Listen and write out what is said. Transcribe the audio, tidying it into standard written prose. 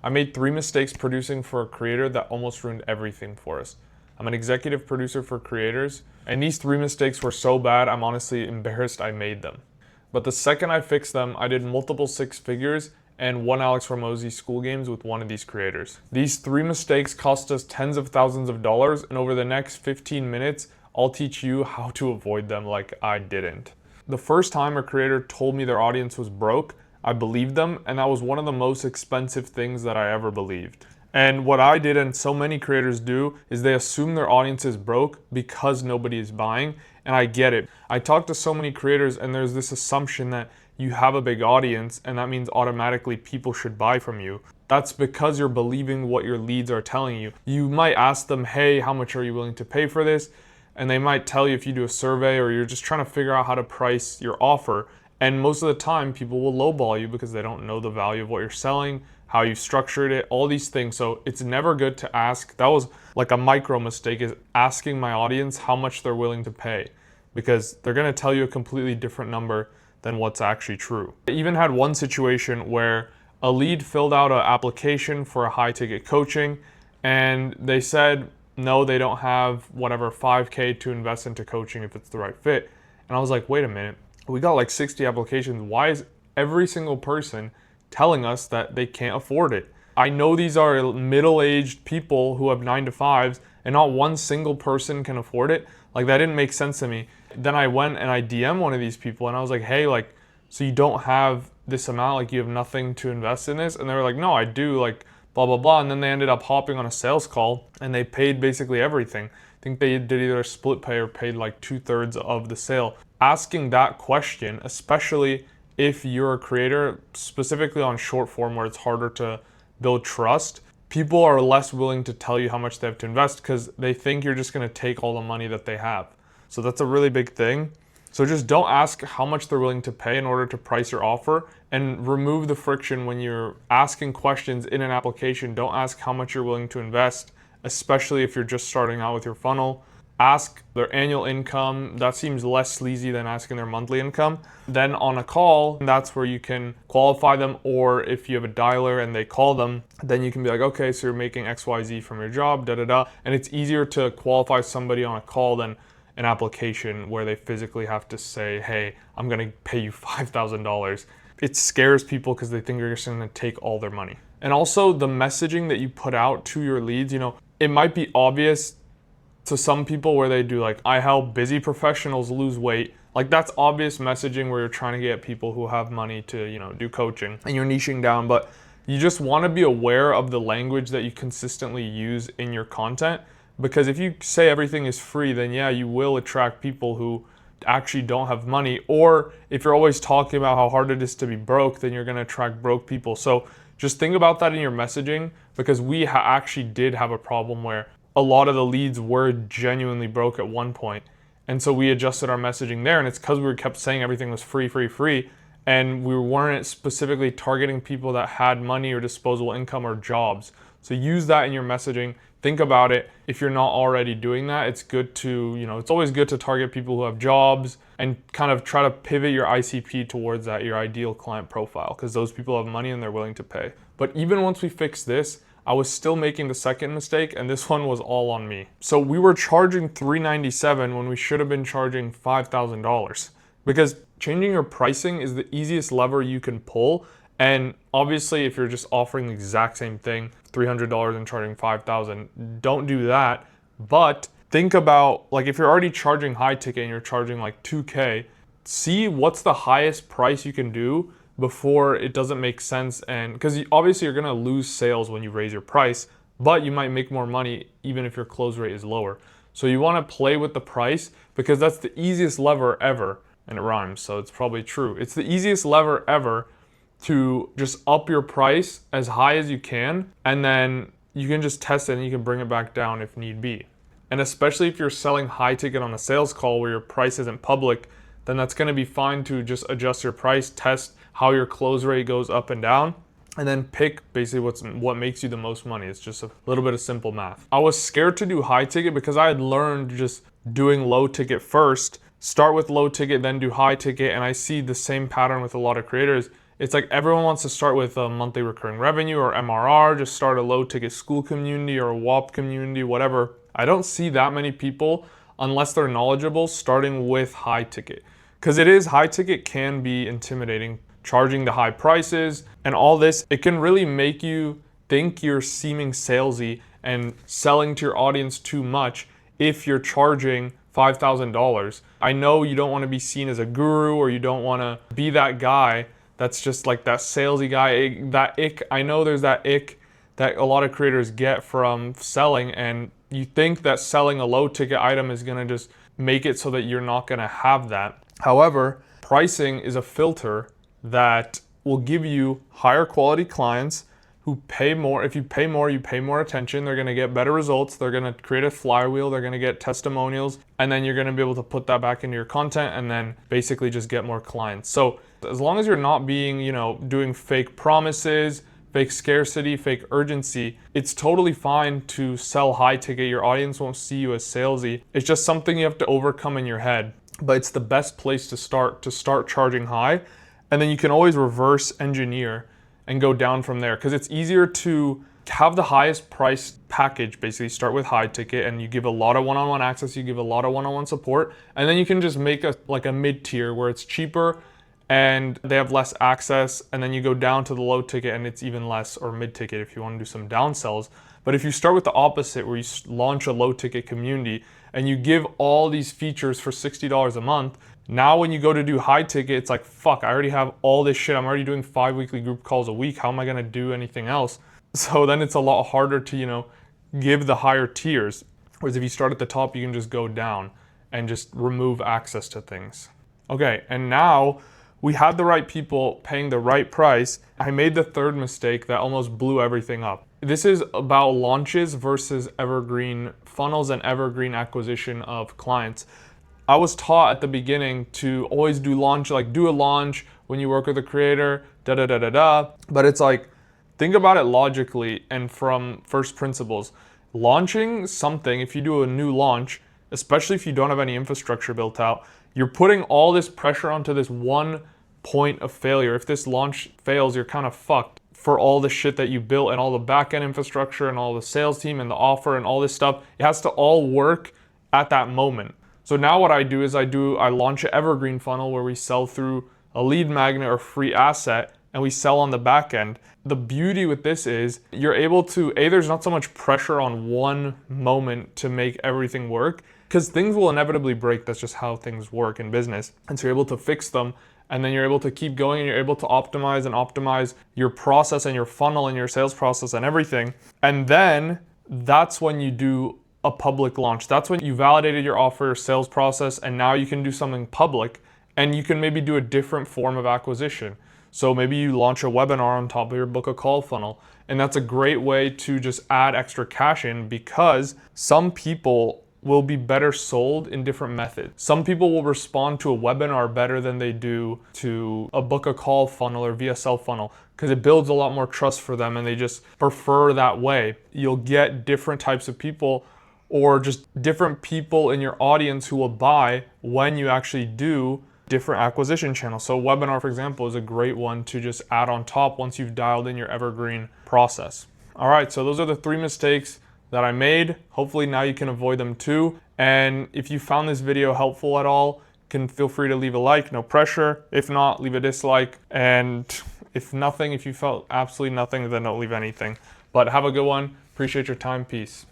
I made 3 mistakes producing for a creator that almost ruined everything for us. I'm an executive producer for creators, and these 3 mistakes were so bad, I'm honestly embarrassed I made them. But the second I fixed them, I did multiple 6 figures and won Alex Hormozi's Skool Games with one of these creators. These 3 mistakes cost us tens of thousands of dollars, and over the next 15 minutes, I'll teach you how to avoid them like I didn't. The first time a creator told me their audience was broke, I believed them, and that was one of the most expensive things that I ever believed. And what I did, and so many creators do, is they assume their audience is broke because nobody is buying, and I get it. I talk to so many creators, and there's this assumption that you have a big audience, and that means automatically people should buy from you. That's because you're believing what your leads are telling you. You might ask them, hey, how much are you willing to pay for this? And they might tell you if you do a survey, or you're just trying to figure out how to price your offer. And most of the time, people will lowball you because they don't know the value of what you're selling, how you've structured it, all these things. So it's never good to ask. That was like a micro mistake, is asking my audience how much they're willing to pay, because they're gonna tell you a completely different number than what's actually true. I even had one situation where a lead filled out an application for a high ticket coaching, and they said, no, they don't have whatever 5K to invest into coaching if it's the right fit. And I was like, wait a minute, we got like 60 applications. Why is every single person telling us that they can't afford it? I know these are middle-aged people who have 9 to 5s, and not one single person can afford it. Like, that didn't make sense to me. Then I went and I DM'd one of these people, and I was like, hey, like, so you don't have this amount, like you have nothing to invest in this? And they were like, no, I do, like, blah, blah, blah. And then they ended up hopping on a sales call, and they paid basically everything. I think they did either a split pay or paid like 2/3 of the sale. Asking that question, especially if you're a creator, specifically on short form where it's harder to build trust, people are less willing to tell you how much they have to invest because they think you're just going to take all the money that they have. So that's a really big thing. So just don't ask how much they're willing to pay in order to price your offer, and remove the friction when you're asking questions in an application. Don't ask how much you're willing to invest, especially if you're just starting out with your funnel. Ask their annual income. That seems less sleazy than asking their monthly income. Then on a call, that's where you can qualify them, or if you have a dialer and they call them, then you can be like, okay, so you're making XYZ from your job, da da da. And it's easier to qualify somebody on a call than an application where they physically have to say, hey, I'm gonna pay you $5,000. It scares people because they think you're just gonna take all their money. And also the messaging that you put out to your leads, it might be obvious to some people where they do like, I help busy professionals lose weight. Like, that's obvious messaging where you're trying to get people who have money to, do coaching, and you're niching down. But you just want to be aware of the language that you consistently use in your content, because if you say everything is free, then yeah, you will attract people who actually don't have money. Or if you're always talking about how hard it is to be broke, then you're going to attract broke people. So just think about that in your messaging, because we actually did have a problem where a lot of the leads were genuinely broke at one point. And so we adjusted our messaging there, and it's because we kept saying everything was free, free, free, and we weren't specifically targeting people that had money or disposable income or jobs. So use that in your messaging. Think about it. If you're not already doing that, it's good to, it's always good to target people who have jobs and kind of try to pivot your ICP towards that, your ideal client profile, because those people have money and they're willing to pay. But even once we fix this, I was still making the second mistake, and this one was all on me. So we were charging $397 when we should have been charging $5,000, because changing your pricing is the easiest lever you can pull. And obviously, if you're just offering the exact same thing, $300 and charging $5,000, don't do that. But think about, like, if you're already charging high ticket and you're charging like 2K, see what's the highest price you can do before it doesn't make sense. And because obviously you're gonna lose sales when you raise your price, but you might make more money even if your close rate is lower. So you wanna play with the price, because that's the easiest lever ever. And it rhymes, so it's probably true. It's the easiest lever ever to just up your price as high as you can, and then you can just test it and you can bring it back down if need be. And especially if you're selling high ticket on a sales call where your price isn't public, then that's gonna be fine to just adjust your price, test how your close rate goes up and down, and then pick basically what makes you the most money. It's just a little bit of simple math. I was scared to do high ticket because I had learned just doing low ticket first, start with low ticket, then do high ticket, and I see the same pattern with a lot of creators. It's like everyone wants to start with a monthly recurring revenue or MRR, just start a low ticket school community or a Whop community, whatever. I don't see that many people, unless they're knowledgeable, starting with high ticket. Because it is, high ticket can be intimidating, charging the high prices and all this. It can really make you think you're seeming salesy and selling to your audience too much if you're charging $5,000. I know you don't want to be seen as a guru, or you don't want to be that guy that's just like that salesy guy. That ick, I know there's that ick that a lot of creators get from selling, and you think that selling a low ticket item is going to just make it so that you're not going to have that. However, pricing is a filter that will give you higher quality clients who pay more. If you pay more, you pay more attention. They're going to get better results. They're going to create a flywheel. They're going to get testimonials. And then you're going to be able to put that back into your content and then basically just get more clients. So as long as you're not being, doing fake promises, fake scarcity, fake urgency, it's totally fine to sell high ticket. Your audience won't see you as salesy. It's just something you have to overcome in your head. But it's the best place to start charging high. And then you can always reverse engineer and go down from there, because it's easier to have the highest price package. Basically start with high ticket and you give a lot of one-on-one access, you give a lot of one-on-one support, and then you can just make a mid-tier where it's cheaper and they have less access, and then you go down to the low ticket and it's even less, or mid-ticket if you want to do some downsells. But if you start with the opposite, where you launch a low ticket community and you give all these features for $60 a month, now when you go to do high ticket, it's like, fuck, I already have all this shit. I'm already doing 5 weekly group calls a week. How am I going to do anything else? So then it's a lot harder to, give the higher tiers. Whereas if you start at the top, you can just go down and just remove access to things. Okay, and now we had the right people paying the right price. I made the third mistake that almost blew everything up. This is about launches versus evergreen funnels and evergreen acquisition of clients. I was taught at the beginning to always do a launch when you work with a creator, But it's like, think about it logically and from first principles. Launching something, if you do a new launch, especially if you don't have any infrastructure built out, you're putting all this pressure onto this one point of failure. If this launch fails, you're kind of fucked for all the shit that you built and all the back-end infrastructure and all the sales team and the offer and all this stuff. It has to all work at that moment. So now what I do is I launch an evergreen funnel where we sell through a lead magnet or free asset, and we sell on the back end. The beauty with this is you're able to, there's not so much pressure on one moment to make everything work, because things will inevitably break. That's just how things work in business. And so you're able to fix them, and then you're able to keep going, and you're able to optimize your process and your funnel and your sales process and everything. And then that's when you do a public launch. That's when you validated your offer, sales process, and now you can do something public, and you can maybe do a different form of acquisition. So maybe you launch a webinar on top of your book a call funnel, and that's a great way to just add extra cash in, because some people will be better sold in different methods. Some people will respond to a webinar better than they do to a book a call funnel or VSL funnel, because it builds a lot more trust for them and they just prefer that way. You'll get different types of people, or just different people in your audience who will buy when you actually do different acquisition channels. So webinar, for example, is a great one to just add on top once you've dialed in your evergreen process. All right, so those are the 3 mistakes that I made. Hopefully now you can avoid them too. And if you found this video helpful at all, feel free to leave a like, no pressure. If not, leave a dislike. And if you felt absolutely nothing, then don't leave anything. But have a good one. Appreciate your time. Peace.